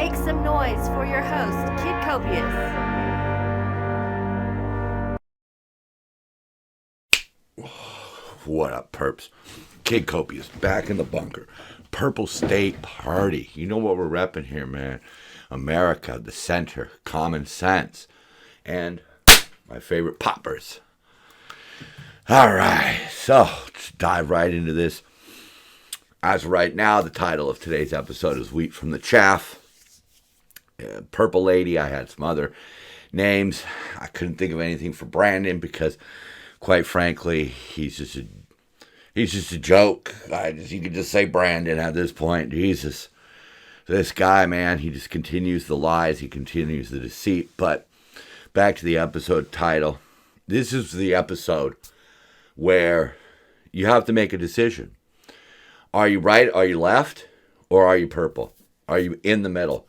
Make some noise for your host, Kid Copious. What up, perps? Kid Copious, back in the bunker. Purple State Party. You know what we're repping here, man. America, the center, common sense, and my favorite poppers. All right, so let's dive right into this. As of right now, the title of today's episode is Wheat from the Chaff. Purple Lady, I had some other names. I couldn't think of anything for Brandon because, quite frankly, he's just a joke. You could just say Brandon at this point. Jesus. This guy, man, he just continues the lies. He continues the deceit. But back to the episode title. This is the episode where you have to make a decision. Are you right? Are you left? Or are you purple? Are you in the middle?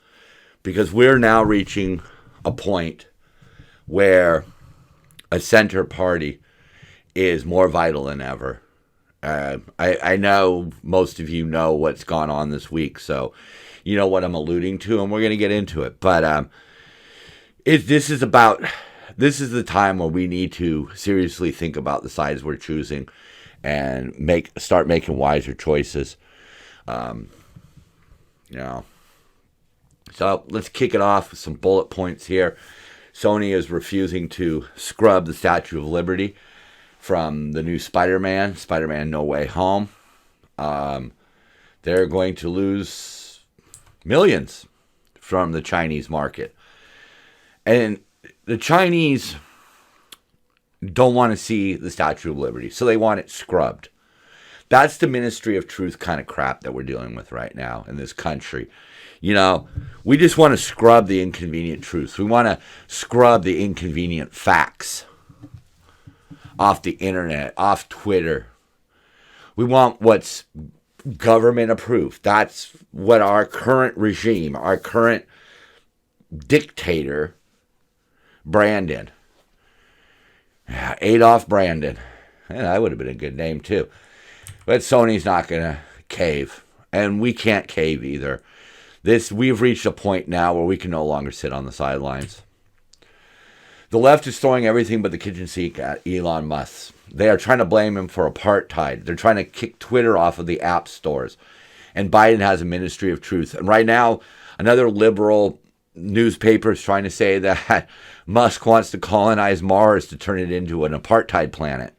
Because we're now reaching a point where a center party is more vital than ever. I know most of you know what's gone on this week, so you know what I'm alluding to, and we're going to get into it. But this is the time where we need to seriously think about the sides we're choosing and start making wiser choices. So let's kick it off with some bullet points here. Sony is refusing to scrub the Statue of Liberty from the new Spider-Man No Way Home. They're going to lose millions from the Chinese market. And the Chinese don't want to see the Statue of Liberty, so they want it scrubbed. That's the Ministry of Truth kind of crap that we're dealing with right now in this country. You know, we just want to scrub the inconvenient truths. We want to scrub the inconvenient facts off the internet, off Twitter. We want what's government approved. That's what our current regime, our current dictator, Brandon. Adolf Brandon. Yeah, that would have been a good name too. But Sony's not going to cave. And we can't cave either. We've reached a point now where we can no longer sit on the sidelines. The left is throwing everything but the kitchen sink at Elon Musk. They are trying to blame him for apartheid. They're trying to kick Twitter off of the app stores. And Biden has a Ministry of Truth. And right now, another liberal newspaper is trying to say that Musk wants to colonize Mars to turn it into an apartheid planet.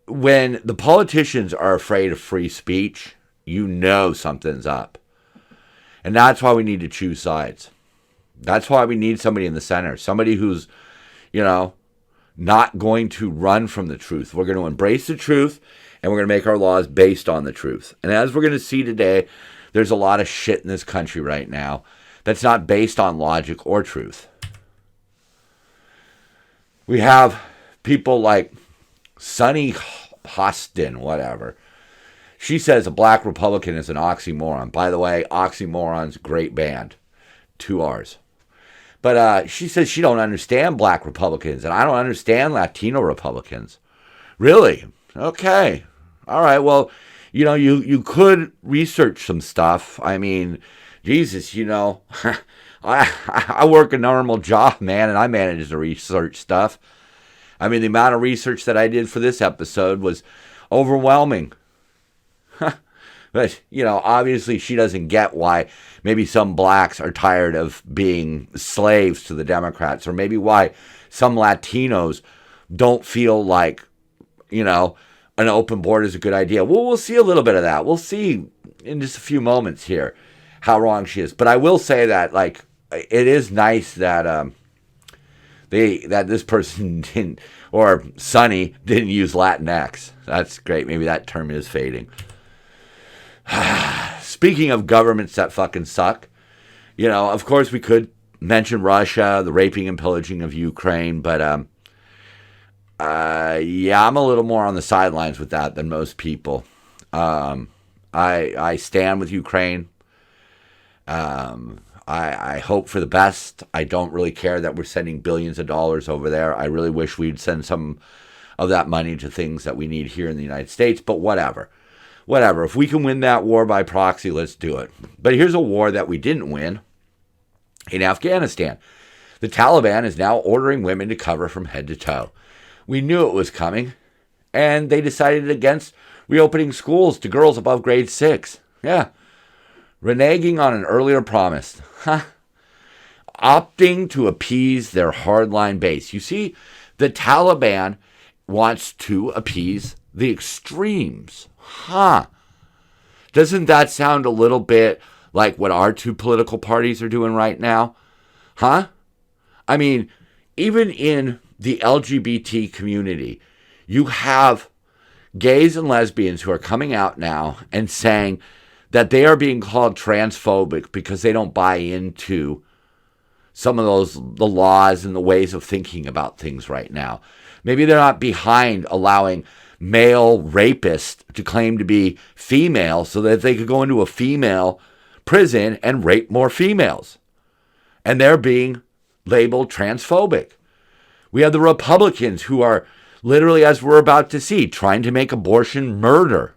When the politicians are afraid of free speech, you know something's up. And that's why we need to choose sides. That's why we need somebody in the center. Somebody who's, not going to run from the truth. We're going to embrace the truth, and we're going to make our laws based on the truth. And as we're going to see today, there's a lot of shit in this country right now that's not based on logic or truth. We have people like Sunny Hostin, whatever. She says a black Republican is an oxymoron. By the way, Oxymoron's a great band. 2 R's. But she says she don't understand black Republicans, and I don't understand Latino Republicans. Really? Okay. All right. Well, you could research some stuff. I mean, Jesus, I work a normal job, man, and I manage to research stuff. I mean, the amount of research that I did for this episode was overwhelming. But, obviously she doesn't get why maybe some blacks are tired of being slaves to the Democrats, or maybe why some Latinos don't feel like, an open border is a good idea. Well, we'll see a little bit of that. We'll see in just a few moments here how wrong she is. But I will say that, it is nice that that this person didn't, or Sonny didn't use Latinx. That's great. Maybe that term is fading. Speaking of governments that fucking suck, of course we could mention Russia, the raping and pillaging of Ukraine, but I'm a little more on the sidelines with that than most people. I stand with Ukraine. I hope for the best. I don't really care that we're sending billions of dollars over there. I really wish we'd send some of that money to things that we need here in the United States, but whatever. whatever. If we can win that war by proxy, let's do it. But here's a war that we didn't win in Afghanistan. The Taliban is now ordering women to cover from head to toe. We knew it was coming, and they decided against reopening schools to girls above grade 6. Yeah. Reneging on an earlier promise. Opting to appease their hardline base. You see, the Taliban wants to appease the extremes. Doesn't that sound a little bit like what our two political parties are doing right now? I mean, even in the LGBT community, you have gays and lesbians who are coming out now and saying that they are being called transphobic because they don't buy into some of the laws and the ways of thinking about things right now. Maybe they're not behind allowing male rapists to claim to be female so that they could go into a female prison and rape more females. And they're being labeled transphobic. We have the Republicans who are literally, as we're about to see, trying to make abortion murder.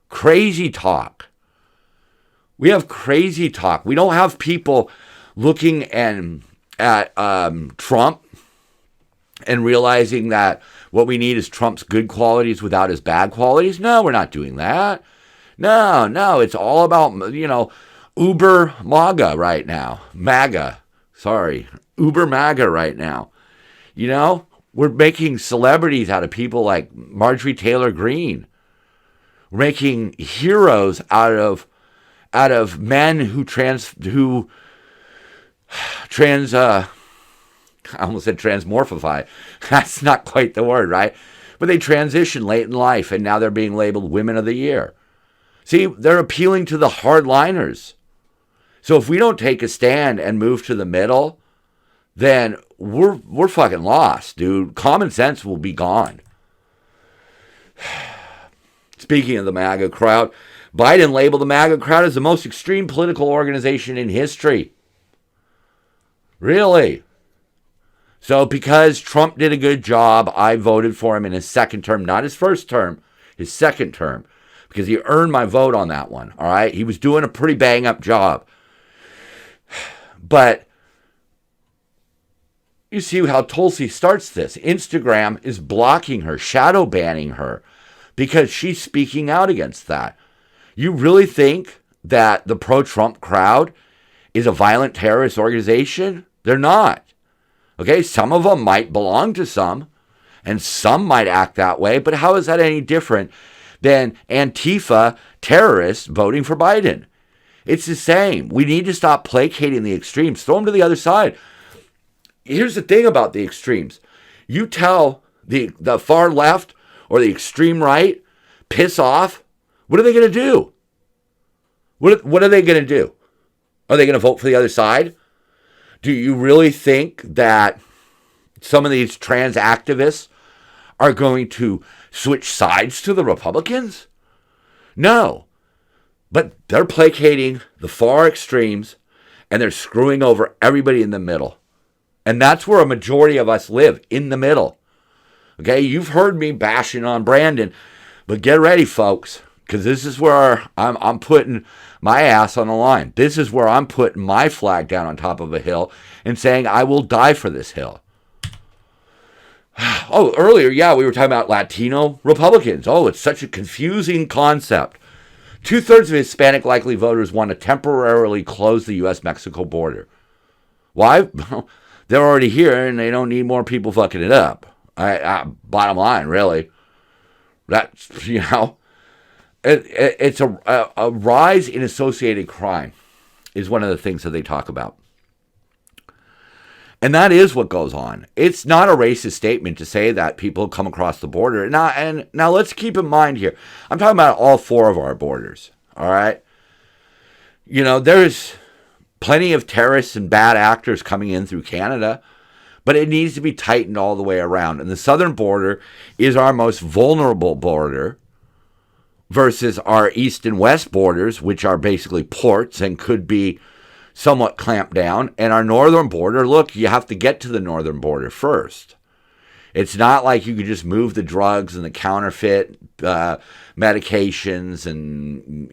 Crazy talk. We have crazy talk. We don't have people looking at Trump and realizing that what we need is Trump's good qualities without his bad qualities. No, we're not doing that. No, it's all about, Uber MAGA right now. Uber MAGA right now. We're making celebrities out of people like Marjorie Taylor Greene. We're making heroes out of men who I almost said transmorphify. That's not quite the word, right? But they transition late in life, and now they're being labeled Women of the Year. See, they're appealing to the hardliners. So if we don't take a stand and move to the middle, then we're fucking lost, dude. Common sense will be gone. Speaking of the MAGA crowd, Biden labeled the MAGA crowd as the most extreme political organization in history. Really? So because Trump did a good job, I voted for him in his second term, not his first term, his second term, because he earned my vote on that one, all right? He was doing a pretty bang-up job. But you see how Tulsi starts this. Instagram is blocking her, shadow banning her, because she's speaking out against that. You really think that the pro-Trump crowd is a violent terrorist organization? They're not. Okay, some of them might belong to some, and some might act that way, but how is that any different than Antifa terrorists voting for Biden? It's the same. We need to stop placating the extremes. Throw them to the other side. Here's the thing about the extremes. You tell the far left or the extreme right, piss off, what are they going to do? What are they going to do? Are they going to vote for the other side? Do you really think that some of these trans activists are going to switch sides to the Republicans? No. But they're placating the far extremes, and they're screwing over everybody in the middle. And that's where a majority of us live, in the middle. Okay, you've heard me bashing on Brandon, but get ready, folks, because this is where I'm putting my ass on the line. This is where I'm putting my flag down on top of a hill and saying I will die for this hill. Oh, earlier, we were talking about Latino Republicans. Oh, it's such a confusing concept. 2/3 of Hispanic likely voters want to temporarily close the U.S.-Mexico border. Why? They're already here, and they don't need more people fucking it up. Bottom line, really. That's, it's a rise in associated crime is one of the things that they talk about. And that is what goes on. It's not a racist statement to say that people come across the border. Now let's keep in mind here, I'm talking about all 4 of our borders, all right? There's plenty of terrorists and bad actors coming in through Canada, but it needs to be tightened all the way around. And the southern border is our most vulnerable border versus our east and west borders, which are basically ports and could be somewhat clamped down. And our northern border, look, you have to get to the northern border first. It's not like you could just move the drugs and the counterfeit medications and,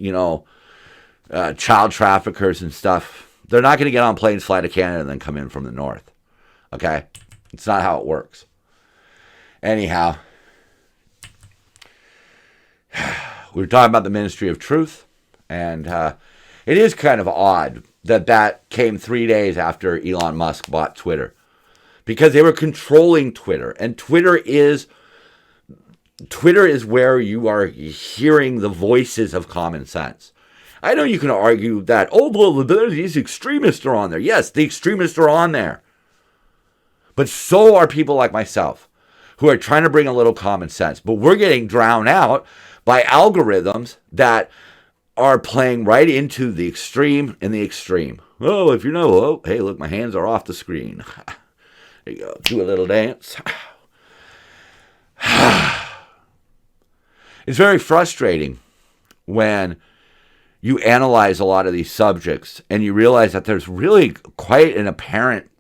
child traffickers and stuff, they're not going to get on planes, fly to Canada, and then come in from the north. Okay? It's not how it works. Anyhow, we were talking about the Ministry of Truth, and it is kind of odd that came 3 days after Elon Musk bought Twitter, because they were controlling Twitter, and Twitter is where you are hearing the voices of common sense. I know you can argue that, these extremists are on there. Yes, the extremists are on there. But so are people like myself who are trying to bring a little common sense. But we're getting drowned out by algorithms that are playing right into the extreme and the extreme. Oh, if you know, hey, look, my hands are off the screen. There you go. Do a little dance. It's very frustrating when you analyze a lot of these subjects and you realize that there's really quite an apparent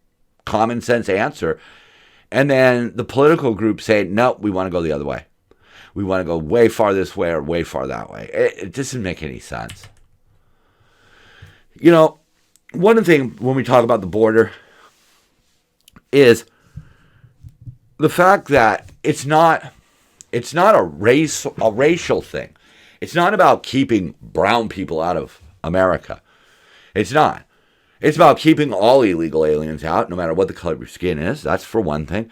common sense answer. And then the political groups say, no, we want to go the other way. We want to go way far this way or way far that way. It doesn't make any sense. One thing when we talk about the border is the fact that it's not a racial thing. It's not about keeping brown people out of America. It's not. It's about keeping all illegal aliens out, no matter what the color of your skin is. That's for one thing.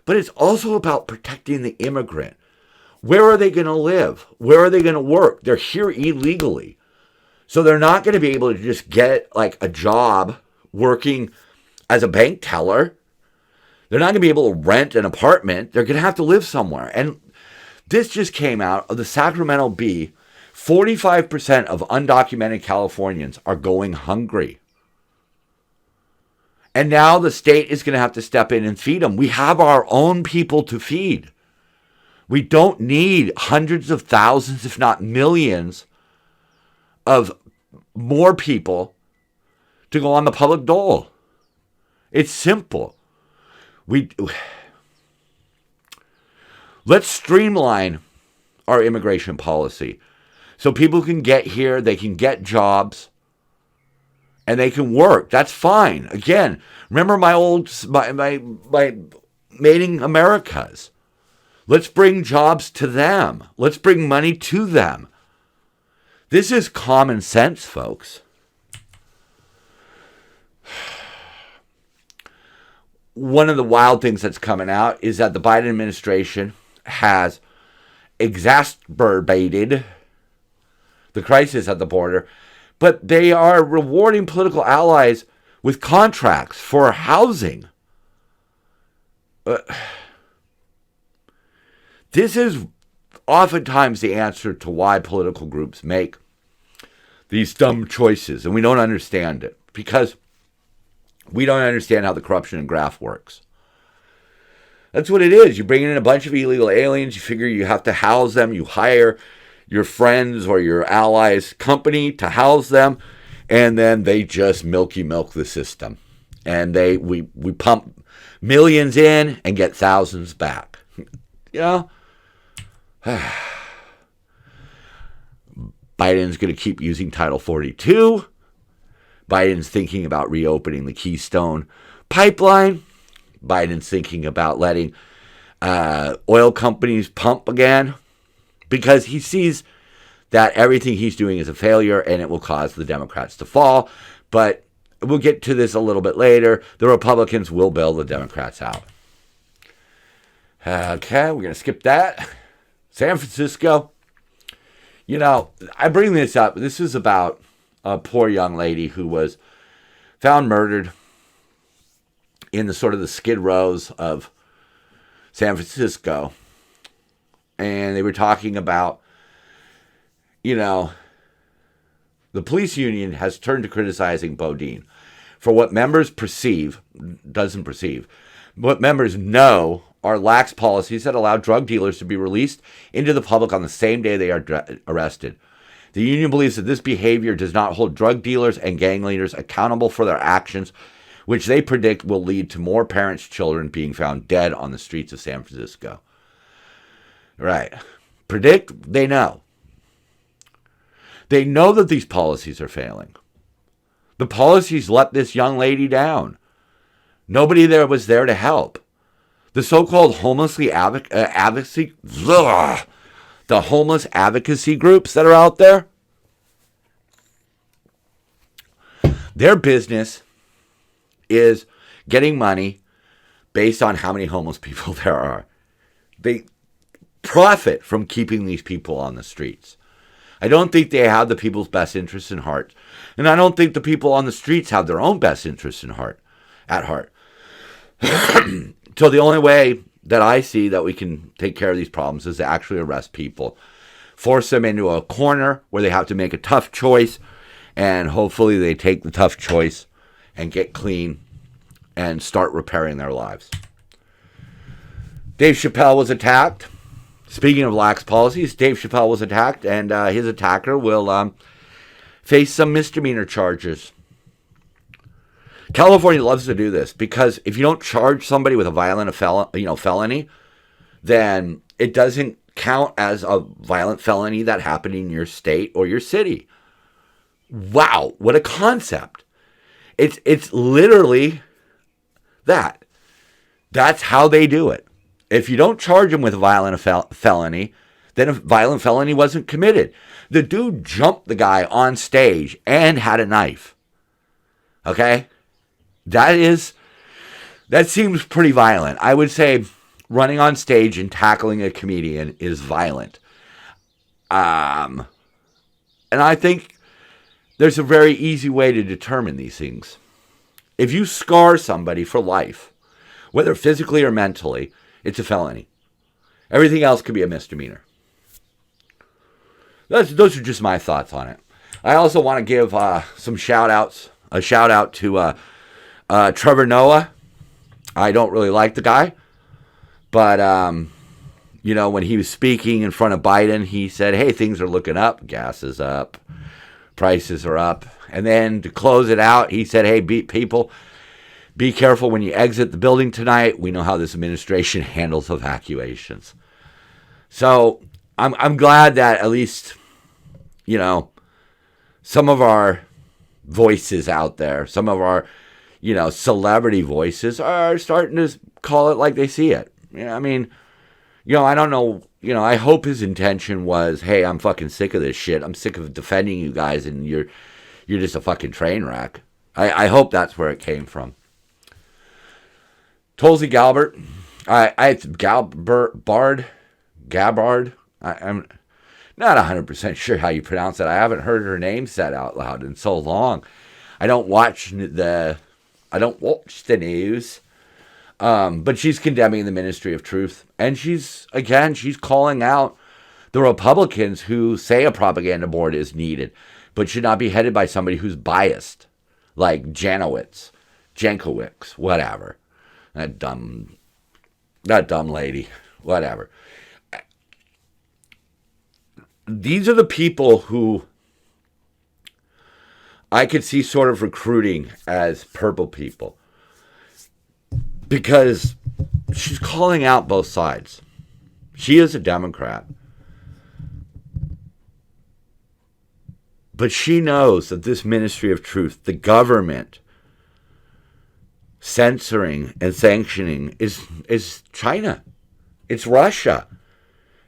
But it's also about protecting the immigrant. Where are they going to live? Where are they going to work? They're here illegally. So they're not going to be able to just get like a job working as a bank teller. They're not going to be able to rent an apartment. They're going to have to live somewhere. And this just came out of the Sacramento Bee. 45% of undocumented Californians are going hungry. And now the state is going to have to step in and feed them. We have our own people to feed. We don't need hundreds of thousands, if not millions, of more people to go on the public dole. It's simple. Let's streamline our immigration policy so people can get here, they can get jobs, and they can work. That's fine. Again, remember my Mating Americas. Let's bring jobs to them. Let's bring money to them. This is common sense, folks. One of the wild things that's coming out is that the Biden administration has exacerbated the crisis at the border, but they are rewarding political allies with contracts for housing. This is oftentimes the answer to why political groups make these dumb choices, and we don't understand it because we don't understand how the corruption and graft works. That's what it is. You bring in a bunch of illegal aliens, you figure you have to house them, you hire your friends or your allies' company to house them, and then they just milk the system. And we pump millions in and get thousands back. Biden's going to keep using Title 42. Biden's thinking about reopening the Keystone pipeline. Biden's thinking about letting oil companies pump again because he sees that everything he's doing is a failure and it will cause the Democrats to fall. But we'll get to this a little bit later. The Republicans will bail the Democrats out. Okay, we're going to skip that. San Francisco. I bring this up. This is about a poor young lady who was found murdered in the sort of the Skid Rows of San Francisco. And they were talking about, the police union has turned to criticizing Bodine for what members what members know are lax policies that allow drug dealers to be released into the public on the same day they are arrested. The union believes that this behavior does not hold drug dealers and gang leaders accountable for their actions, which they predict will lead to more parents' children being found dead on the streets of San Francisco. Right. predict, they know. They know that these policies are failing. The policies let this young lady down. Nobody there was there to help. The so-called advocacy, the homeless advocacy groups that are out there, their business is getting money based on how many homeless people there are. They profit from keeping these people on the streets. I don't think they have the people's best interests in heart. And I don't think the people on the streets have their own best interests at heart. So the only way that I see that we can take care of these problems is to actually arrest people. Force them into a corner where they have to make a tough choice. And hopefully they take the tough choice and get clean and start repairing their lives. Dave Chappelle was attacked. Speaking of lax policies, Dave Chappelle was attacked, and his attacker will face some misdemeanor charges. California loves to do this because if you don't charge somebody with a violent felony, then it doesn't count as a violent felony that happened in your state or your city. Wow, what a concept. It's literally that. That's how they do it. If you don't charge them with a violent felony, then a violent felony wasn't committed. The dude jumped the guy on stage and had a knife. Okay? That seems pretty violent. I would say running on stage and tackling a comedian is violent. And I think there's a very easy way to determine these things. If you scar somebody for life, whether physically or mentally, it's a felony. Everything else could be a misdemeanor. Those are just my thoughts on it. I also want to give some shout-outs. A shout-out to Trevor Noah. I don't really like the guy. But, when he was speaking in front of Biden, he said, hey, things are looking up. Gas is up. Prices are up. And then to close it out, he said, hey, people, be careful when you exit the building tonight. We know how this administration handles evacuations. So I'm glad that at least, some of our voices out there, some of our, celebrity voices are starting to call it like they see it. I don't know. I hope his intention was, hey, I'm fucking sick of this shit. I'm sick of defending you guys, and you're just a fucking train wreck. I hope that's where it came from. Tulsi Gabbard. Gabbard. I'm not 100% sure how you pronounce it. I haven't heard her name said out loud in so long. I don't watch the news. But she's condemning the Ministry of Truth. And she's calling out the Republicans who say a propaganda board is needed, but should not be headed by somebody who's biased, like Jankowicz, whatever. That dumb lady, whatever. These are the people who I could see sort of recruiting as purple people. Because she's calling out both sides. She is a Democrat. But she knows that this Ministry of Truth, the government, censoring and sanctioning is China. It's Russia.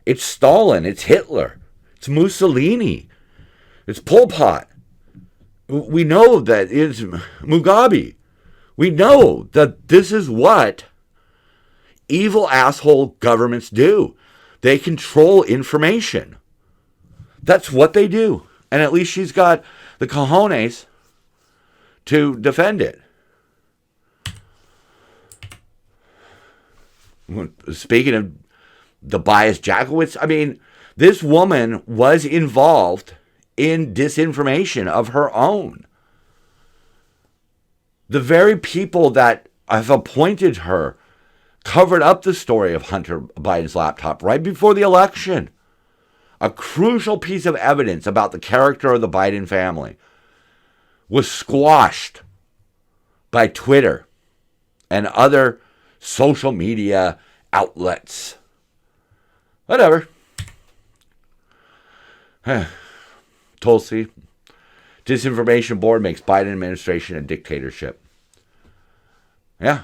It's Stalin. It's Hitler. It's Mussolini. It's Pol Pot. We know that it's Mugabe. We know that this is what evil asshole governments do. They control information. That's what they do. And at least she's got the cojones to defend it. Speaking of the biased Jankowicz, this woman was involved in disinformation of her own. The very people that have appointed her covered up the story of Hunter Biden's laptop right before the election. A crucial piece of evidence about the character of the Biden family was squashed by Twitter and other social media outlets. Whatever. Tulsi, disinformation board makes Biden administration a dictatorship. Yeah,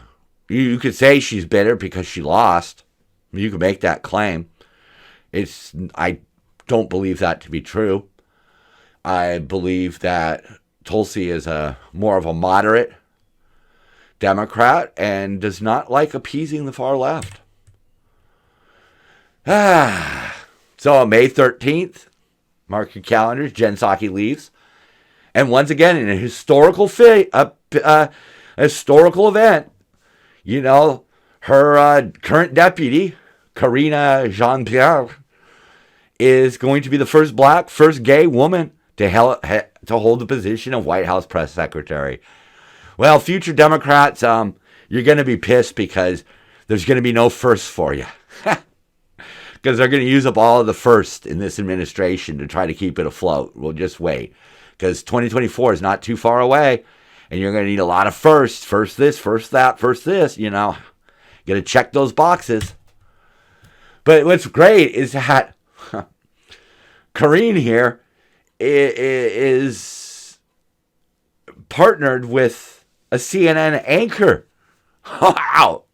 you could say she's bitter because she lost. You could make that claim. I don't believe that to be true. I believe that Tulsi is more of a moderate Democrat and does not like appeasing the far left. So on May 13th, mark your calendars, Jen Psaki leaves. And once again, in a historical historical event, you know, her current deputy, Karina Jean-Pierre, is going to be the first black, first gay woman to hold the position of White House press secretary. Well, future Democrats, you're going to be pissed because there's going to be no firsts for you. Because they're going to use up all of the firsts in this administration to try to keep it afloat. We'll just wait. Because 2024 is not too far away. And you're going to need a lot of firsts. First this, first that, first this, you know. You got to check those boxes. But what's great is that Karine here is partnered with a CNN anchor. Wow.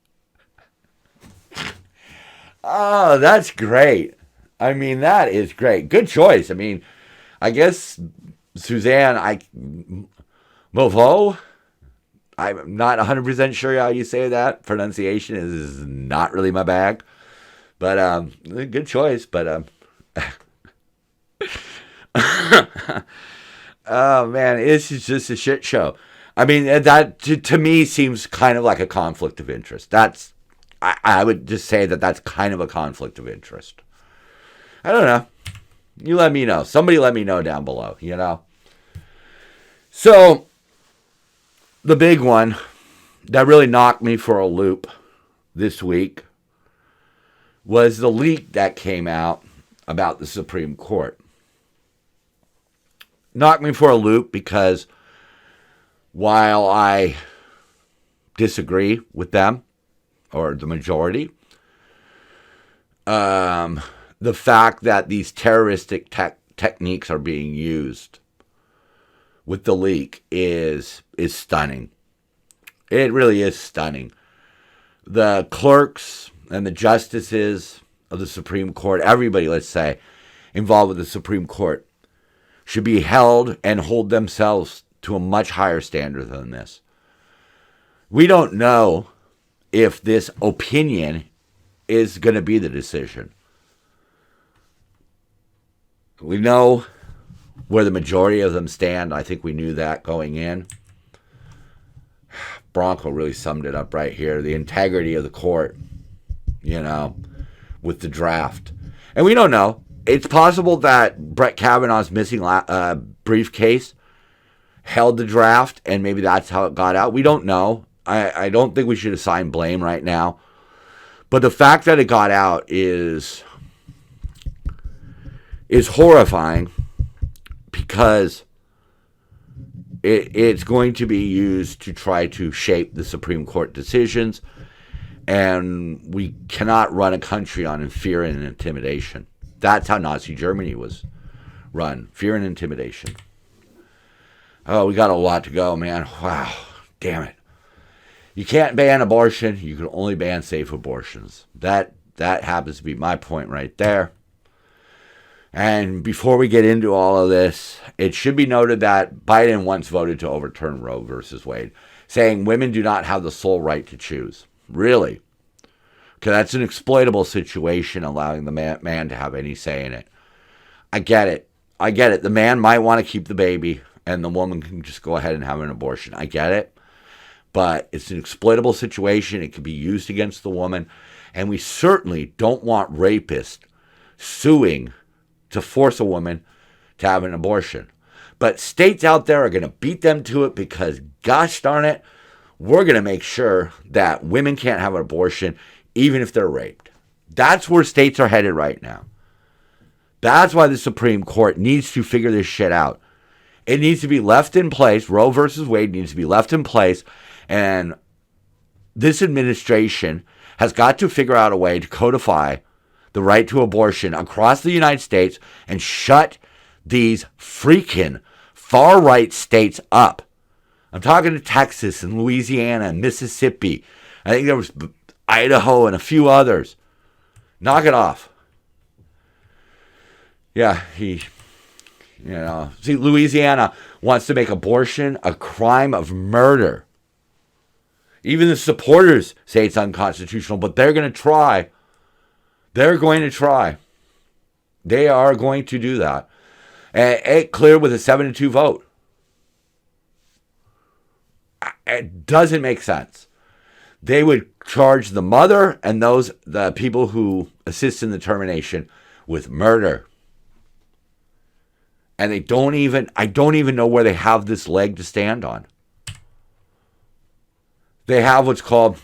Oh, that's great. I mean, that is great. Good choice. I mean, I guess Suzanne Movo, I'm not 100% sure how you say that. Pronunciation is not really my bag. But good choice. But oh, man, this is just a shit show. I mean, that to me seems kind of like a conflict of interest. I would just say that's kind of a conflict of interest. I don't know. You let me know. Somebody let me know down below, you know. So, the big one that really knocked me for a loop this week was the leak that came out about the Supreme Court. Knocked me for a loop because while I disagree with them, or the majority, the fact that these terroristic techniques are being used with the leak is stunning. It really is stunning. The clerks and the justices of the Supreme Court, everybody, let's say, involved with the Supreme Court, should be held and hold themselves to a much higher standard than this. We don't know if this opinion is going to be the decision. We know where the majority of them stand. I think we knew that going in. Bronco really summed it up right here. The integrity of the court, you know, with the draft. And we don't know. It's possible that Brett Kavanaugh's missing briefcase held the draft, and maybe that's how it got out. We don't know. I don't think we should assign blame right now. But the fact that it got out is horrifying because it's going to be used to try to shape the Supreme Court decisions, and we cannot run a country on fear and intimidation. That's how Nazi Germany was run, fear and intimidation. Oh, we got a lot to go, man. Wow, damn it. You can't ban abortion. You can only ban safe abortions. That happens to be my point right there. And before we get into all of this, it should be noted that Biden once voted to overturn Roe versus Wade, saying women do not have the sole right to choose. Really? Because that's an exploitable situation, allowing the man to have any say in it. I get it. The man might want to keep the baby, and the woman can just go ahead and have an abortion. I get it. But it's an exploitable situation. It can be used against the woman. And we certainly don't want rapists suing to force a woman to have an abortion. But states out there are going to beat them to it because, gosh darn it, we're going to make sure that women can't have an abortion even if they're raped. That's where states are headed right now. That's why the Supreme Court needs to figure this shit out. It needs to be left in place. Roe versus Wade needs to be left in place. And this administration has got to figure out a way to codify the right to abortion across the United States and shut these freaking far-right states up. I'm talking to Texas and Louisiana and Mississippi. I think there was Idaho and a few others. Knock it off. Yeah, see, Louisiana wants to make abortion a crime of murder. Even the supporters say it's unconstitutional, but they're going to try. They're going to try. They are going to do that. And it cleared with a 7-2 vote. It doesn't make sense. They would charge the mother and the people who assist in the termination with murder. And I don't even know where they have this leg to stand on. They have what's called,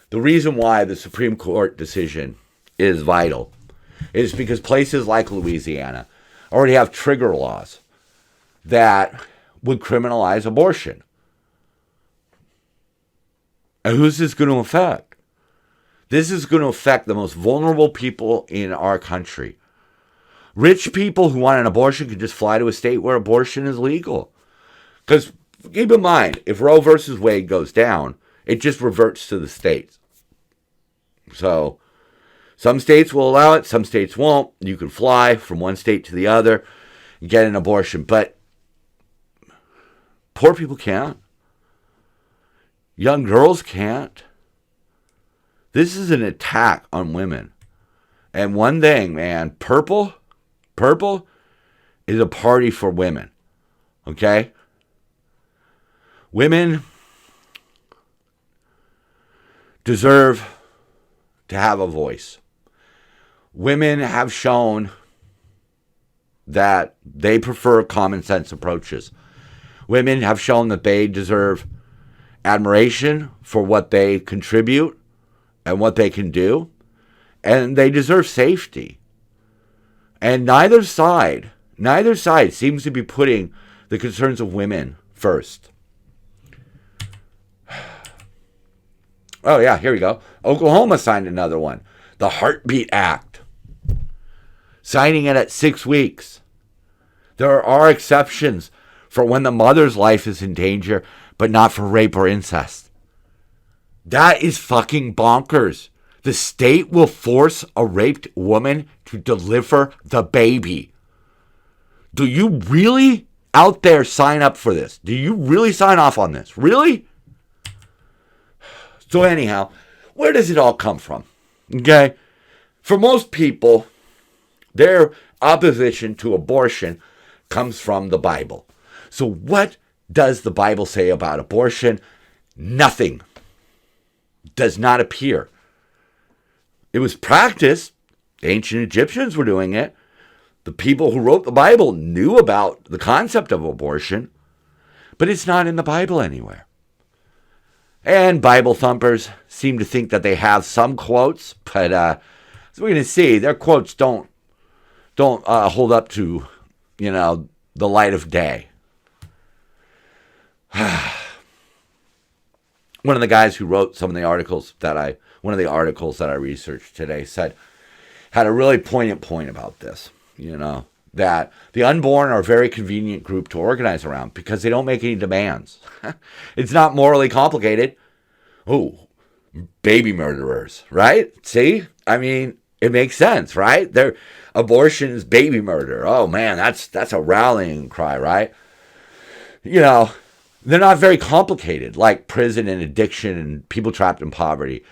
the reason why the Supreme Court decision is vital is because places like Louisiana already have trigger laws that would criminalize abortion. And who's this going to affect? This is going to affect the most vulnerable people in our country. Rich people who want an abortion could just fly to a state where abortion is legal. Because keep in mind, if Roe versus Wade goes down, it just reverts to the states. So some states will allow it, some states won't. You can fly from one state to the other and get an abortion. But poor people can't. Young girls can't. This is an attack on women. And one thing, man, purple is a party for women. Okay? Women deserve to have a voice. Women have shown that they prefer common sense approaches. Women have shown that they deserve admiration for what they contribute and what they can do. And they deserve safety. And neither side seems to be putting the concerns of women first. Oh, yeah, here we go. Oklahoma signed another one. The Heartbeat Act. Signing it at 6 weeks. There are exceptions for when the mother's life is in danger, but not for rape or incest. That is fucking bonkers. The state will force a raped woman to deliver the baby. Do you really out there sign up for this? Do you really sign off on this? Really? So anyhow, where does it all come from? Okay? For most people, their opposition to abortion comes from the Bible. So what does the Bible say about abortion? Nothing. Does not appear. It was practiced. The ancient Egyptians were doing it. The people who wrote the Bible knew about the concept of abortion, but it's not in the Bible anywhere. And Bible thumpers seem to think that they have some quotes, but as we're going to see, their quotes don't hold up to, the light of day. One of the guys who wrote one of the articles that I researched today had a really poignant point about this, that the unborn are a very convenient group to organize around because they don't make any demands. It's not morally complicated. Oh, baby murderers, right? See? I mean, it makes sense, right? Abortion is baby murder. Oh man, that's a rallying cry, right? They're not very complicated, like prison and addiction and people trapped in poverty.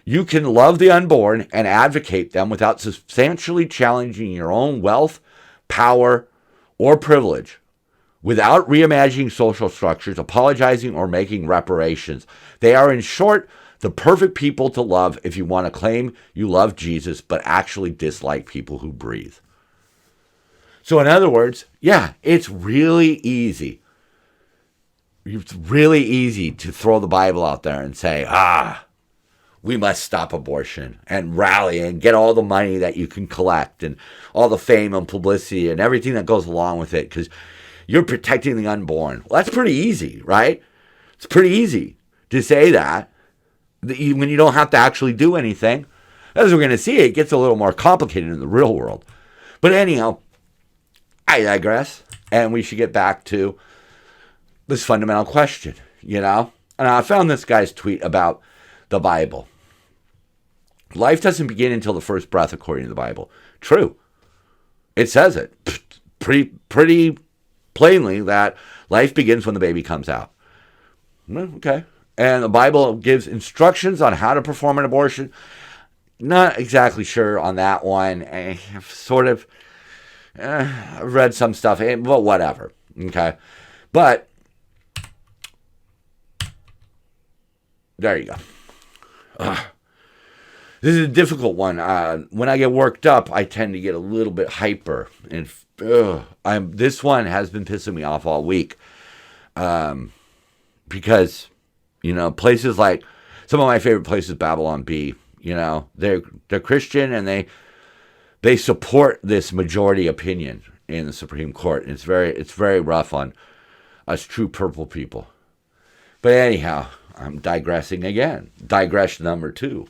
You can love the unborn and advocate them without substantially challenging your own wealth, power, or privilege, without reimagining social structures, apologizing, or making reparations. They are, in short, the perfect people to love if you want to claim you love Jesus, but actually dislike people who breathe. So in other words, yeah, it's really easy. It's really easy to throw the Bible out there and say, we must stop abortion and rally and get all the money that you can collect and all the fame and publicity and everything that goes along with it because you're protecting the unborn. Well, that's pretty easy, right? It's pretty easy to say that when you don't have to actually do anything. As we're going to see, it gets a little more complicated in the real world. But anyhow, I digress, and we should get back to this fundamental question, you know? And I found this guy's tweet about the Bible. Life doesn't begin until the first breath, according to the Bible. True. It says it pretty plainly that life begins when the baby comes out. Okay. And the Bible gives instructions on how to perform an abortion. Not exactly sure on that one. I've sort of read some stuff, but whatever. Okay. But there you go. This is a difficult one. When I get worked up, I tend to get a little bit hyper. And this one has been pissing me off all week. Because, you know, places like, some of my favorite places, Babylon Bee, you know, they're Christian, and they support this majority opinion in the Supreme Court. And it's very rough on us true purple people. But anyhow, I'm digressing again. Digression number 2.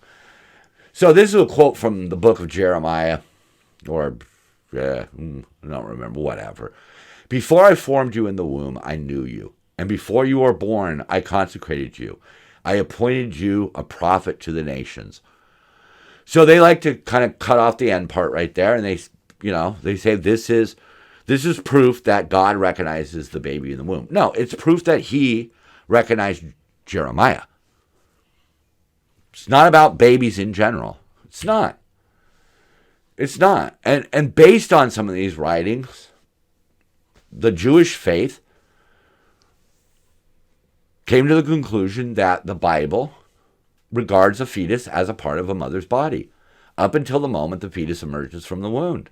So this is a quote from the book of Jeremiah, or, I don't remember, whatever. Before I formed you in the womb, I knew you. And before you were born, I consecrated you. I appointed you a prophet to the nations. So they like to kind of cut off the end part right there, and they say this is proof that God recognizes the baby in the womb. No, it's proof that he recognized Jeremiah. It's not about babies in general. It's not. It's not. And based on some of these writings, the Jewish faith came to the conclusion that the Bible regards a fetus as a part of a mother's body up until the moment the fetus emerges from the womb,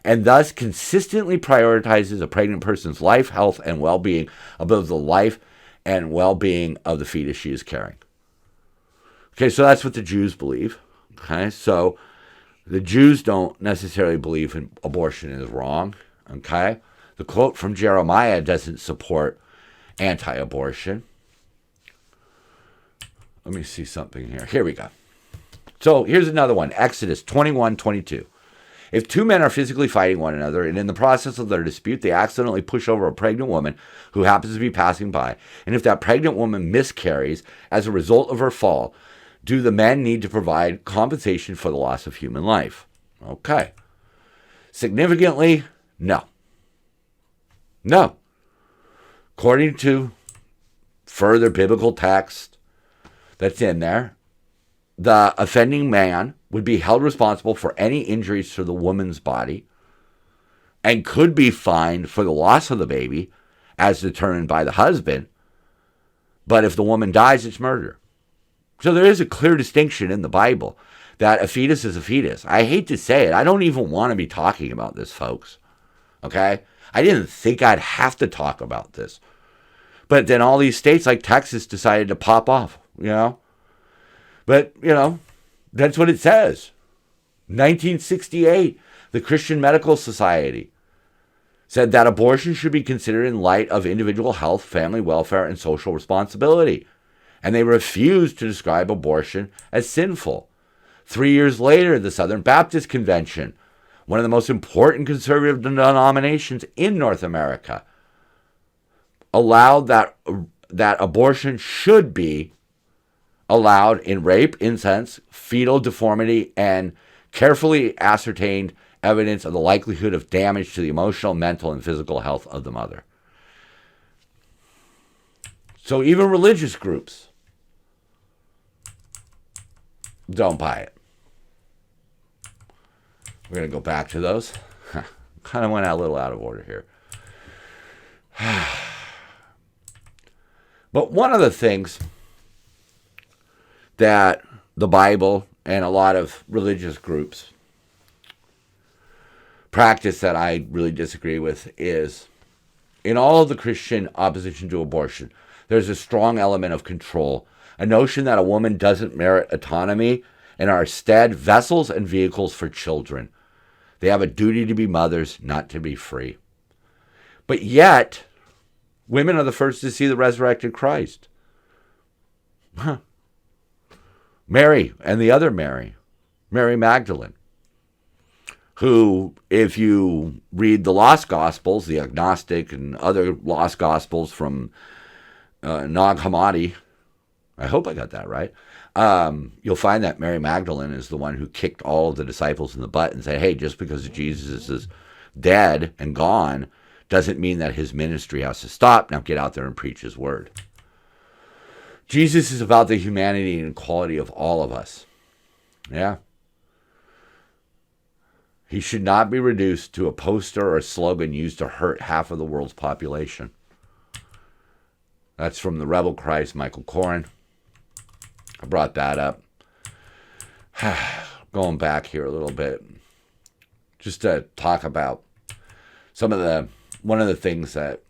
and thus consistently prioritizes a pregnant person's life, health, and well-being above the life and well-being of the fetus she is carrying. Okay, so that's what the Jews believe. Okay, so the Jews don't necessarily believe abortion is wrong. Okay, the quote from Jeremiah doesn't support anti-abortion. Let me see something here. Here we go. So here's another one. Exodus 21:22. If two men are physically fighting one another, and in the process of their dispute, they accidentally push over a pregnant woman who happens to be passing by, and if that pregnant woman miscarries as a result of her fall, do the men need to provide compensation for the loss of human life? Okay. Significantly, no. No. According to further biblical text that's in there, the offending man would be held responsible for any injuries to the woman's body and could be fined for the loss of the baby as determined by the husband. But if the woman dies, it's murder. So there is a clear distinction in the Bible that a fetus is a fetus. I hate to say it. I don't even want to be talking about this, folks. Okay? I didn't think I'd have to talk about this. But then all these states like Texas decided to pop off, you know? But, you know, that's what it says. 1968, the Christian Medical Society said that abortion should be considered in light of individual health, family welfare, and social responsibility. And they refused to describe abortion as sinful. 3 years later, the Southern Baptist Convention, one of the most important conservative denominations in North America, allowed that abortion should be allowed in rape, incest, fetal deformity, and carefully ascertained evidence of the likelihood of damage to the emotional, mental, and physical health of the mother. So even religious groups don't buy it. We're going to go back to those. Kind of went a little out of order here. But one of the things that the Bible and a lot of religious groups practice that I really disagree with is, in all of the Christian opposition to abortion, there's a strong element of control, a notion that a woman doesn't merit autonomy and are instead vessels and vehicles for children. They have a duty to be mothers, not to be free. But yet, women are the first to see the resurrected Christ. Mary and the other Mary, Mary Magdalene, who, if you read the Lost Gospels, the agnostic and other Lost Gospels from Nag Hammadi, I hope I got that right, you'll find that Mary Magdalene is the one who kicked all of the disciples in the butt and said, hey, just because Jesus is dead and gone doesn't mean that his ministry has to stop. Now get out there and preach his word. Jesus is about the humanity and quality of all of us. Yeah. He should not be reduced to a poster or a slogan used to hurt half of the world's population. That's from the Rebel Christ, Michael Koren. I brought that up. Going back here a little bit, just to talk about one of the things that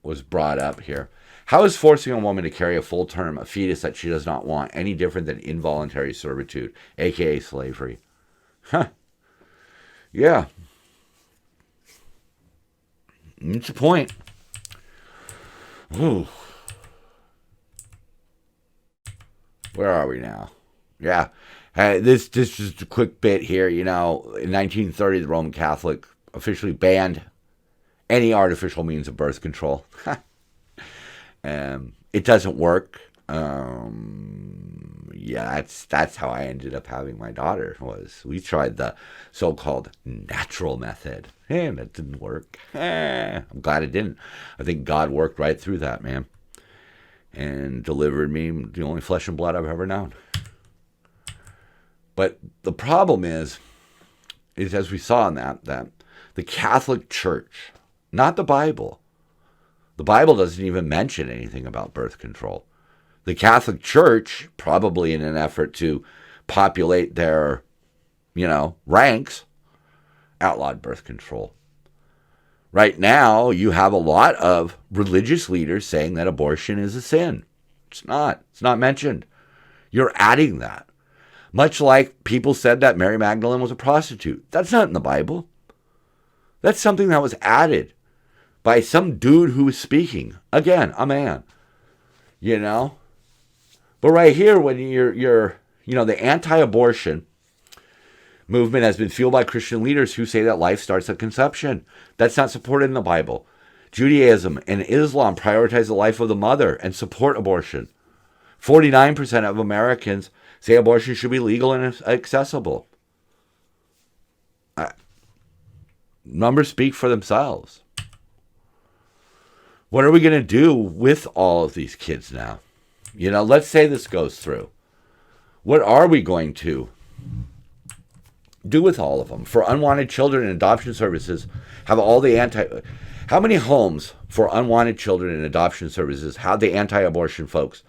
was brought up here. How is forcing a woman to carry a full term, a fetus that she does not want, any different than involuntary servitude, aka slavery? Yeah. It's a point. Ooh. Where are we now? Yeah. This just a quick bit here. In 1930, the Roman Catholic officially banned any artificial means of birth control. It doesn't work. Yeah, that's how I ended up having my daughter. We tried the so-called natural method, and it didn't work. I'm glad it didn't. I think God worked right through that, man, and delivered me the only flesh and blood I've ever known. But the problem is as we saw in that the Catholic Church, not the Bible. The Bible doesn't even mention anything about birth control. The Catholic Church, probably in an effort to populate their, ranks, outlawed birth control. Right now, you have a lot of religious leaders saying that abortion is a sin. It's not. It's not mentioned. You're adding that. Much like people said that Mary Magdalene was a prostitute. That's not in the Bible. That's something that was added by some dude who was speaking. Again, a man. But right here, when you're the anti-abortion movement has been fueled by Christian leaders who say that life starts at conception. That's not supported in the Bible. Judaism and Islam prioritize the life of the mother and support abortion. 49% of Americans say abortion should be legal and accessible. Numbers speak for themselves. What are we going to do with all of these kids now? Let's say this goes through. What are we going to do with all of them? For unwanted children and adoption services, how many homes for unwanted children and adoption services have the anti-abortion folks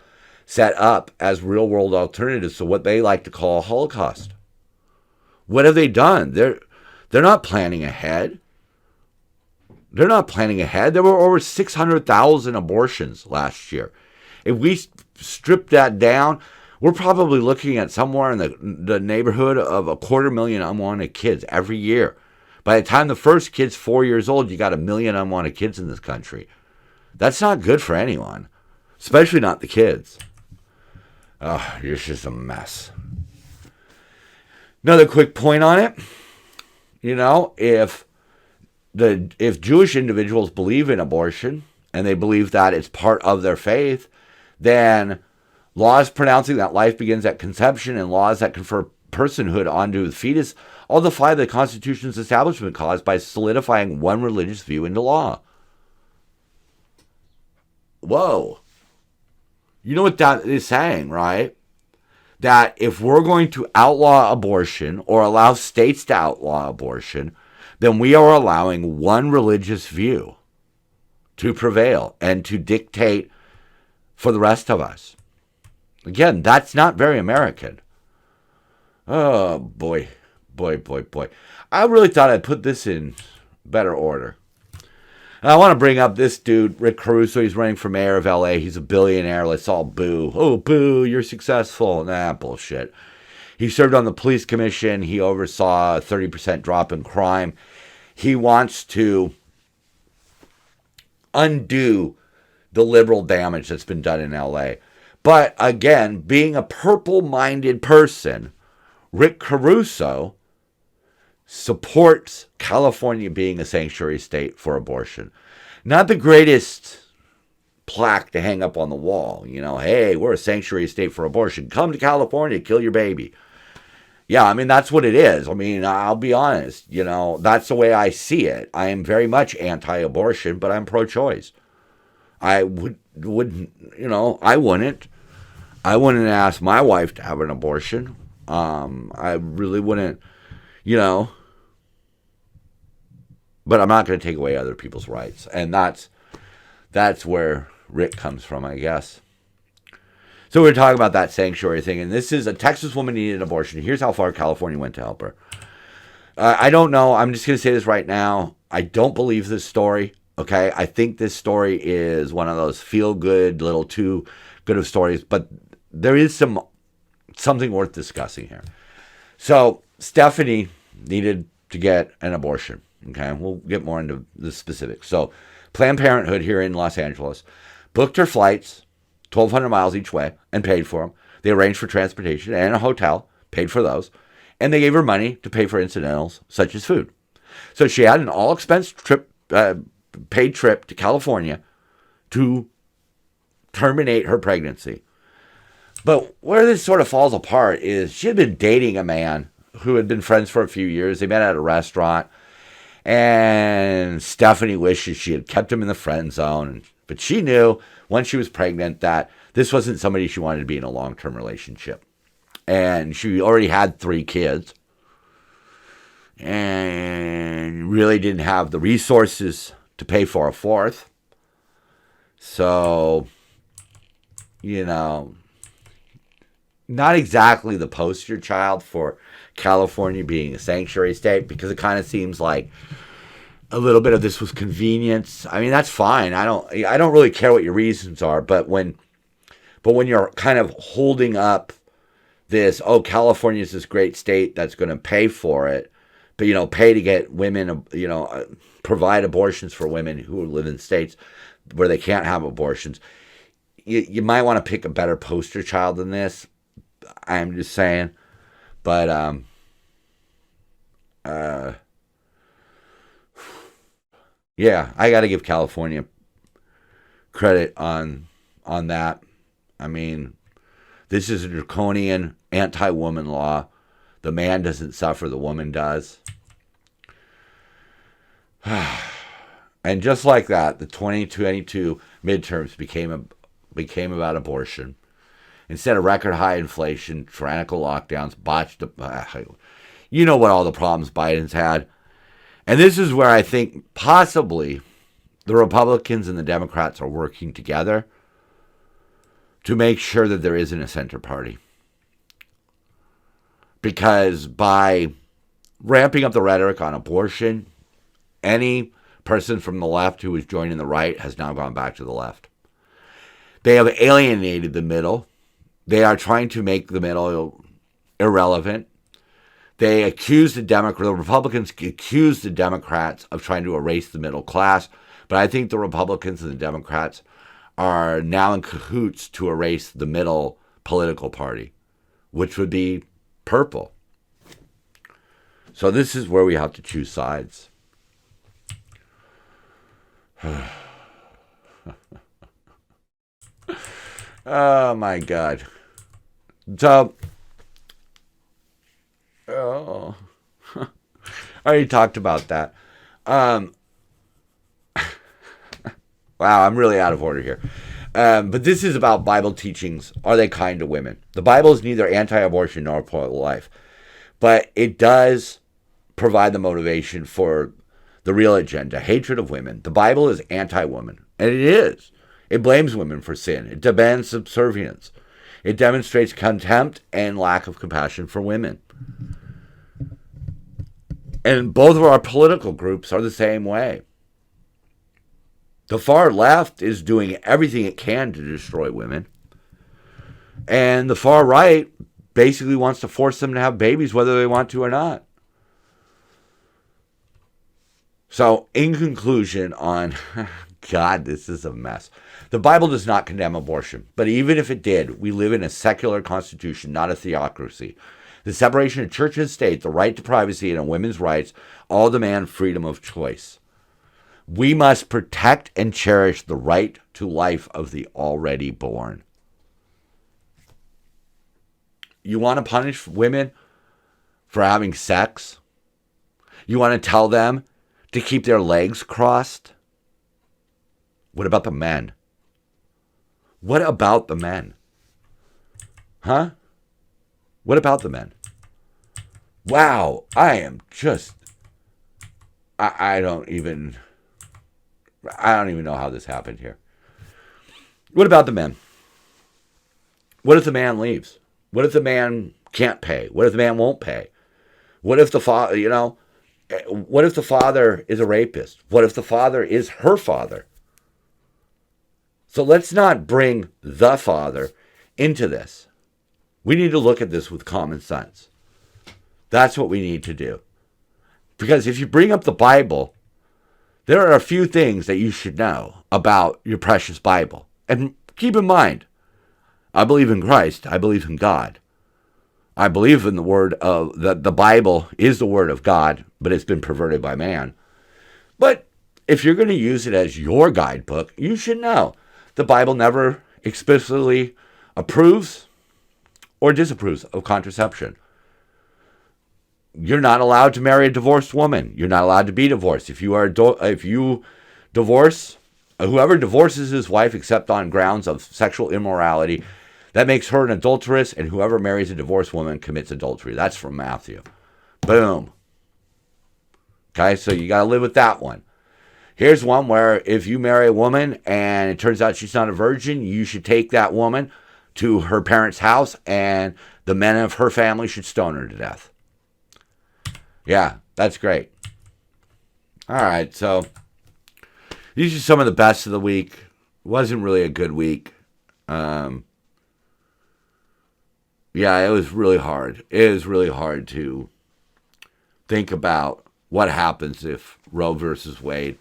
set up as real-world alternatives to what they like to call a Holocaust? What have they done? They're not planning ahead. They're not planning ahead. There were over 600,000 abortions last year. If we strip that down, we're probably looking at somewhere in the neighborhood of 250,000 unwanted kids every year. By the time the first kid's 4 years old, you got 1 million unwanted kids in this country. That's not good for anyone, especially not the kids. Oh, it's just a mess. Another quick point on it. If Jewish individuals believe in abortion and they believe that it's part of their faith, then laws pronouncing that life begins at conception and laws that confer personhood onto the fetus all defy the Constitution's Establishment Clause by solidifying one religious view into law. Whoa. You know what that is saying, right? That if we're going to outlaw abortion or allow states to outlaw abortion, then we are allowing one religious view to prevail and to dictate for the rest of us. Again, that's not very American. Oh, boy. I really thought I'd put this in better order. And I want to bring up this dude, Rick Caruso. He's running for mayor of L.A. He's a billionaire. Let's all boo. Oh, boo, you're successful. Nah, bullshit. He served on the police commission. He oversaw a 30% drop in crime. He wants to undo the liberal damage that's been done in L.A. But again, being a purple-minded person, Rick Caruso supports California being a sanctuary state for abortion. Not the greatest plaque to hang up on the wall. Hey, we're a sanctuary state for abortion. Come to California, kill your baby. Yeah, I mean, that's what it is. I mean, I'll be honest. That's the way I see it. I am very much anti-abortion, but I'm pro-choice. I wouldn't. I wouldn't ask my wife to have an abortion. I really wouldn't, but I'm not going to take away other people's rights. And that's where Rick comes from, I guess. So we're talking about that sanctuary thing, and this is a Texas woman needed an abortion. Here's how far California went to help her. I don't know. I'm just going to say this right now. I don't believe this story, okay? I think this story is one of those feel-good, little too good of stories, but there is something worth discussing here. So Stephanie needed to get an abortion, okay? We'll get more into the specifics. So Planned Parenthood here in Los Angeles booked her flights, 1,200 miles each way, and paid for them. They arranged for transportation and a hotel, paid for those, and they gave her money to pay for incidentals such as food. So she had an all-expense paid trip to California to terminate her pregnancy. But where this sort of falls apart is she had been dating a man who had been friends for a few years. They met at a restaurant, and Stephanie wishes she had kept him in the friend zone. But she knew once she was pregnant that this wasn't somebody she wanted to be in a long-term relationship. And she already had 3 kids and really didn't have the resources to pay for a 4th. So, not exactly the poster child for California being a sanctuary state, because it kind of seems like a little bit of this was convenience. I mean, that's fine. I don't really care what your reasons are, but when you're kind of holding up this, California is this great state that's going to pay for it, but pay to get women, provide abortions for women who live in states where they can't have abortions. You might want to pick a better poster child than this. I'm just saying, but yeah, I got to give California credit on that. I mean, this is a draconian anti-woman law. The man doesn't suffer, the woman does. And just like that, the 2022 midterms became about abortion. Instead of record high inflation, tyrannical lockdowns, botched, you know what all the problems Biden's had. And this is where I think possibly the Republicans and the Democrats are working together to make sure that there isn't a center party. Because by ramping up the rhetoric on abortion, any person from the left who was joining the right has now gone back to the left. They have alienated the middle. They are trying to make the middle irrelevant. The Republicans accuse the Democrats of trying to erase the middle class, but I think the Republicans and the Democrats are now in cahoots to erase the middle political party, which would be purple. So this is where we have to choose sides. Oh my God. So, I already talked about that. Wow, I'm really out of order here. But this is about Bible teachings. Are they kind to women? The Bible is neither anti-abortion nor pro-life, but it does provide the motivation for the real agenda, hatred of women. The Bible is anti-woman, and it is. It blames women for sin. It demands subservience. It demonstrates contempt and lack of compassion for women. And both of our political groups are the same way. The far left is doing everything it can to destroy women. And the far right basically wants to force them to have babies whether they want to or not. So, in conclusion on God, this is a mess. The Bible does not condemn abortion, but even if it did, we live in a secular constitution, not a theocracy. The separation of church and state, the right to privacy, and women's rights all demand freedom of choice. We must protect and cherish the right to life of the already born. You want to punish women for having sex? You want to tell them to keep their legs crossed? What about the men? What about the men? Huh? What about the men? Wow, I don't even know how this happened here. What about the men? What if the man leaves? What if the man can't pay? What if the man won't pay? What if the father, what if the father is a rapist? What if the father is her father? So let's not bring the father into this. We need to look at this with common sense. That's what we need to do. Because if you bring up the Bible, there are a few things that you should know about your precious Bible. And keep in mind, I believe in Christ. I believe in God. I believe in the word of the Bible is the word of God, but it's been perverted by man. But if you're going to use it as your guidebook, you should know the Bible never explicitly approves or disapproves of contraception. You're not allowed to marry a divorced woman. You're not allowed to be divorced. If you divorce, whoever divorces his wife except on grounds of sexual immorality, that makes her an adulteress, and whoever marries a divorced woman commits adultery. That's from Matthew. Boom. Okay, so you got to live with that one. Here's one where if you marry a woman and it turns out she's not a virgin, you should take that woman to her parents' house and the men of her family should stone her to death. Yeah, that's great. All right, so these are some of the best of the week. It wasn't really a good week. Yeah, it was really hard. It is really hard to think about what happens if Roe versus Wade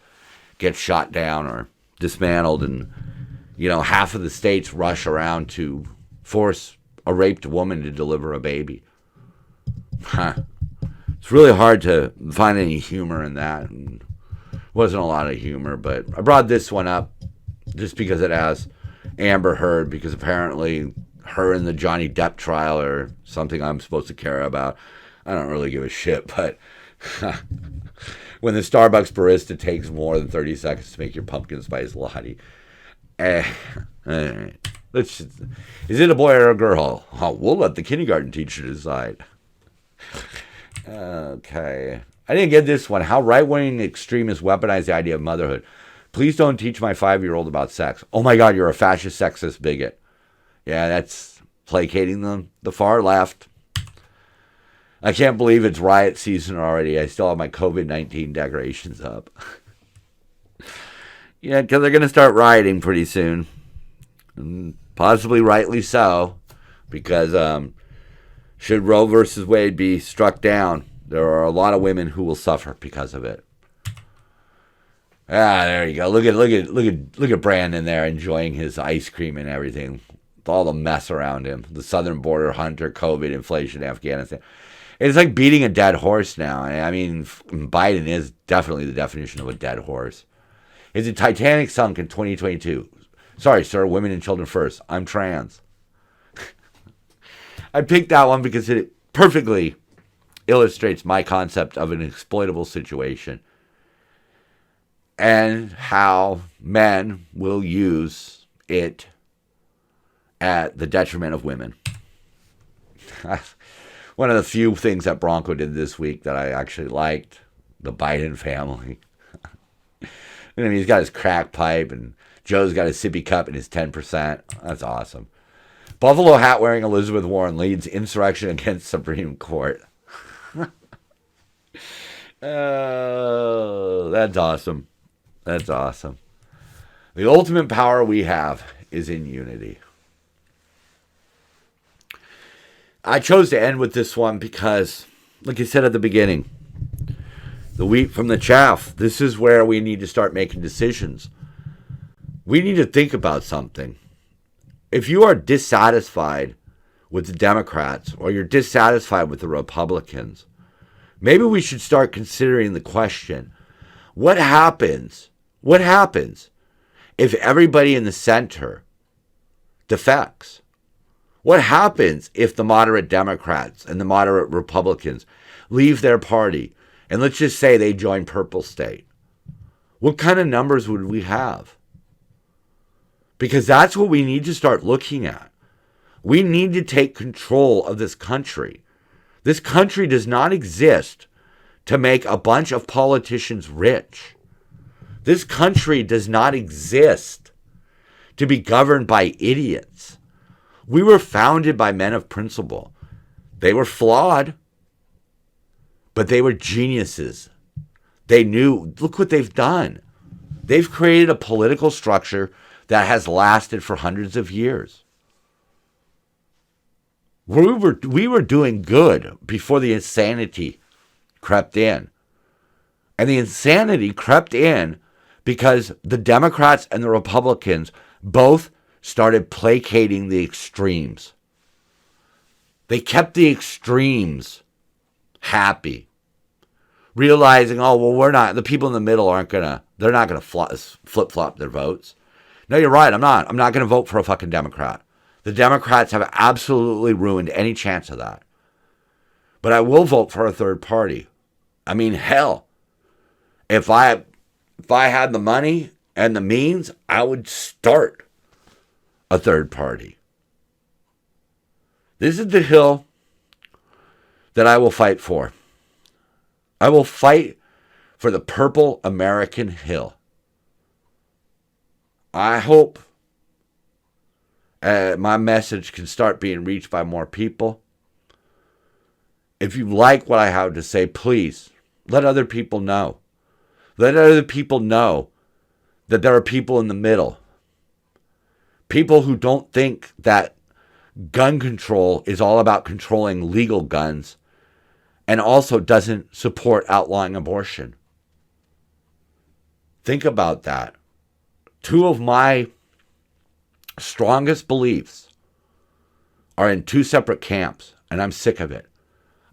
gets shot down or dismantled and, half of the states rush around to force a raped woman to deliver a baby. It's really hard to find any humor in that. And wasn't a lot of humor, but I brought this one up just because it has Amber Heard, because apparently her and the Johnny Depp trial are something I'm supposed to care about. I don't really give a shit, but when the Starbucks barista takes more than 30 seconds to make your pumpkin spice latte, is it a boy or a girl? Oh, we'll let the kindergarten teacher decide. Okay. I didn't get this one. How right-wing extremists weaponize the idea of motherhood. Please don't teach my 5-year-old about sex. Oh my God, you're a fascist, sexist bigot. Yeah, that's placating the far left. I can't believe it's riot season already. I still have my COVID-19 decorations up. Yeah, because they're going to start rioting pretty soon. And possibly rightly so. Because should Roe versus Wade be struck down, there are a lot of women who will suffer because of it. Ah, there you go. Look at Brandon there enjoying his ice cream and everything. With all the mess around him. The southern border, Hunter, COVID, inflation, Afghanistan. It's like beating a dead horse now. I mean, Biden is definitely the definition of a dead horse. Is it Titanic sunk in 2022? Sorry, sir, women and children first. I'm trans. I picked that one because it perfectly illustrates my concept of an exploitable situation and how men will use it at the detriment of women. One of the few things that Bronco did this week that I actually liked, the Biden family. I mean, he's got his crack pipe, and Joe's got his sippy cup and his 10%. That's awesome. Buffalo hat wearing Elizabeth Warren leads insurrection against Supreme Court. Oh, that's awesome. That's awesome. The ultimate power we have is in unity. I chose to end with this one because, like I said at the beginning, the wheat from the chaff. This is where we need to start making decisions. We need to think about something. If you are dissatisfied with the Democrats or you're dissatisfied with the Republicans, maybe we should start considering the question, what happens? What happens if everybody in the center defects? What happens if the moderate Democrats and the moderate Republicans leave their party and let's just say they join Purple State? What kind of numbers would we have? Because that's what we need to start looking at. We need to take control of this country. This country does not exist to make a bunch of politicians rich. This country does not exist to be governed by idiots. We were founded by men of principle. They were flawed, but they were geniuses. They knew, look what they've done. They've created a political structure that has lasted for hundreds of years. We were doing good before the insanity crept in. And the insanity crept in because the Democrats and the Republicans both started placating the extremes. They kept the extremes happy, realizing, oh, well, the people in the middle they're not gonna flip-flop their votes. No, you're right, I'm not gonna vote for a fucking Democrat. The Democrats have absolutely ruined any chance of that. But I will vote for a third party. I mean, hell, if I had the money and the means, I would start a third party. This is the hill that I will fight for. I will fight for the purple American hill. I hope my message can start being reached by more people. If you like what I have to say, please let other people know. Let other people know that there are people in the middle. People who don't think that gun control is all about controlling legal guns and also doesn't support outlawing abortion. Think about that. Two of my strongest beliefs are in two separate camps, and I'm sick of it.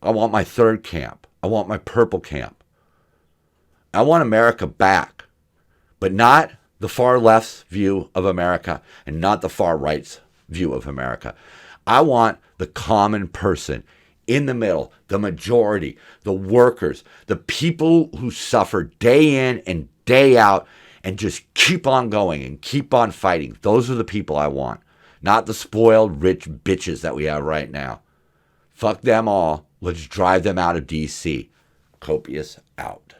I want my third camp. I want my purple camp. I want America back, but not the far left's view of America and not the far right's view of America. I want the common person in the middle, the majority, the workers, the people who suffer day in and day out and just keep on going and keep on fighting. Those are the people I want, not the spoiled rich bitches that we have right now. Fuck them all. Let's drive them out of D.C. Copious out.